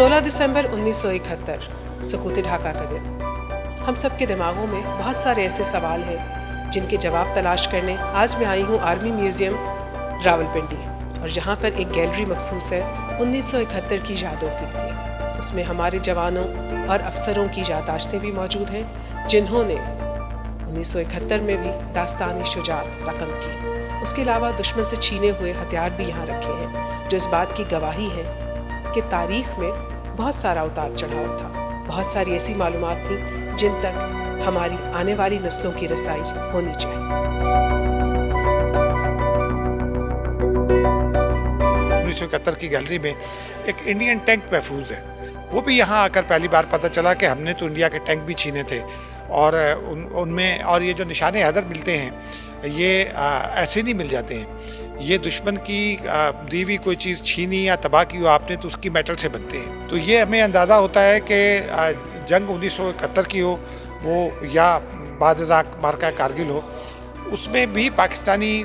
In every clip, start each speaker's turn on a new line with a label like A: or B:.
A: 16 दिसंबर 1971 सकूत ढाका का दिन। हम सब के दिमागों में बहुत सारे ऐसे सवाल हैं जिनके जवाब तलाश करने आज मैं आई हूँ आर्मी म्यूज़ियम रावलपिंडी, और यहाँ पर एक गैलरी मखसूस है 1971 की यादों के लिए। उसमें हमारे जवानों और अफसरों की याददाश्तें भी मौजूद हैं जिन्होंने 1971 में भी दास्तान शुजात रकम की। उसके अलावा दुश्मन से छीने हुए हथियार भी यहाँ रखे हैं जो इस बात की गवाही है कि तारीख में बहुत सारा उतार चढ़ाव था। बहुत सारी ऐसी मालूमात थी जिन तक हमारी आने वाली नस्लों की रसाई होनी चाहिए।
B: 1971 की गैलरी में एक इंडियन टैंक महफूज है। वो भी यहाँ आकर पहली बार पता चला कि हमने तो इंडिया के टैंक भी छीने थे, और उनमें और ये जो निशाने हैदर मिलते हैं ये ऐसे नहीं मिल जाते हैं। ये दुश्मन की दी हुई कोई चीज़ छीनी या तबाह की हो आपने तो उसकी मेटल से बनते हैं। तो ये हमें अंदाज़ा होता है कि जंग 1971 की हो वो या बाद-ए-ज़ाक मार्का कारगिल हो, उसमें भी पाकिस्तानी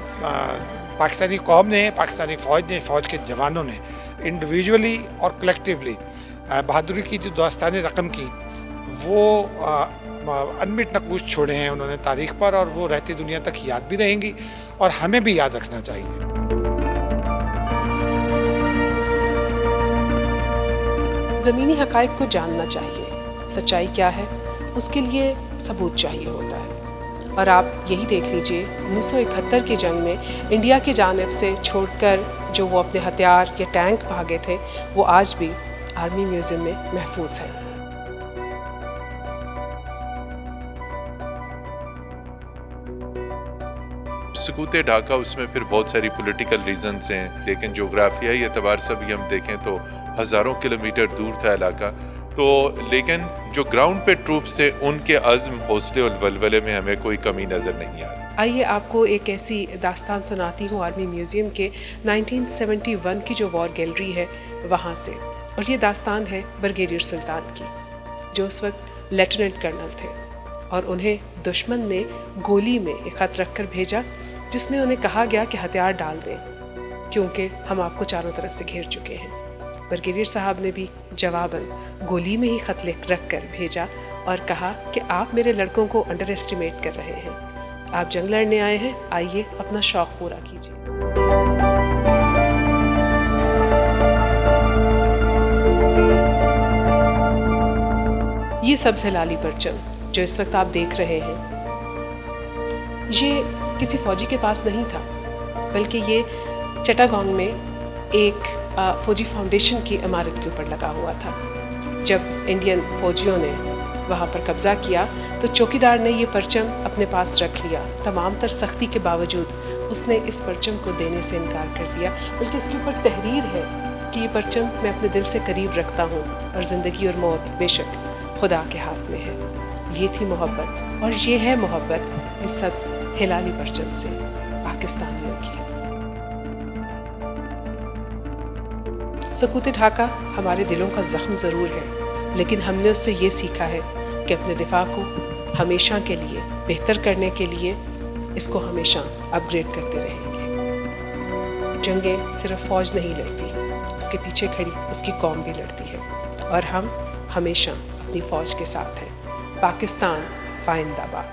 B: कौम ने, पाकिस्तानी फ़ौज के जवानों ने इंडिविजुअली और कलेक्टिवली बहादुरी की जो दास्तान रकम की वो अनमिट नक्ूश छोड़े हैं उन्होंने तारीख पर, और वो रहती दुनिया तक याद भी रहेंगी और हमें भी याद रखना चाहिए।
A: ज़मीनी हक़ाइक़ को जानना चाहिए। सच्चाई क्या है उसके लिए सबूत चाहिए होता है, और आप यही देख लीजिए 1971 की जंग में इंडिया की जानिब से छोड़कर जो वो अपने हथियार या टैंक भागे थे वो आज भी आर्मी म्यूज़ियम में महफूज है।
C: सकूत ढाका, उसमें फिर बहुत सारी पॉलिटिकल रीजंस हैं, लेकिन जोग्राफियाई एतबार से भी हम देखें तो हज़ारों किलोमीटर दूर था इलाका। तो लेकिन जो ग्राउंड पे ट्रूप्स थे उनके अज़्म, हौसले और वलवले में हमें कोई कमी नज़र नहीं आ रही।
A: आइए आपको एक ऐसी दास्तान सुनाती हूँ आर्मी म्यूज़ियम के 1971 की जो वॉर गैलरी है वहाँ से, और ये दास्तान है ब्रिगेडियर सुल्तान की, जो उस वक्त लेफ्टिनेंट कर्नल थे, और उन्हें दुश्मन ने गोली में एक ख़त रख कर भेजा जिसमें उन्हें कहा गया कि हथियार डाल दें क्योंकि हम आपको चारों तरफ से घेर चुके हैं। ब्रिगेडियर साहब ने भी जवाबन गोली में ही ख़त रख कर भेजा और कहा कि आप मेरे लड़कों को अंडर एस्टिमेट कर रहे हैं, आप जंग लड़ने आए हैं, आइए अपना शौक़ पूरा कीजिए। ये सब्ज़ हिलाली परचम जो इस वक्त आप देख रहे हैं, ये किसी फ़ौजी के पास नहीं था, बल्कि ये चटागांग में एक फ़ौजी फाउंडेशन की इमारत के ऊपर लगा हुआ था। जब इंडियन फ़ौजियों ने वहाँ पर कब्ज़ा किया तो चौकीदार ने ये परचम अपने पास रख लिया। तमाम तर सख्ती के बावजूद उसने इस परचम को देने से इनकार कर दिया, बल्कि इसके ऊपर तहरीर है कि ये परचम मैं अपने दिल से करीब रखता हूँ और ज़िंदगी और मौत बेशक खुदा के हाथ में है। ये थी मोहब्बत, और ये है मोहब्बत इस सब्ज़ हिलाली परचम से पाकिस्तानियों की। सकूत ढाका हमारे दिलों का ज़ख्म ज़रूर है, लेकिन हमने उससे ये सीखा है कि अपने दिफा को हमेशा के लिए बेहतर करने के लिए इसको हमेशा अपग्रेड करते रहेंगे। जंगें सिर्फ फ़ौज नहीं लड़ती, उसके पीछे खड़ी उसकी कौम भी लड़ती है, और हम हमेशा अपनी फ़ौज के साथ हैं। पाकिस्तान पाइंदाबाद।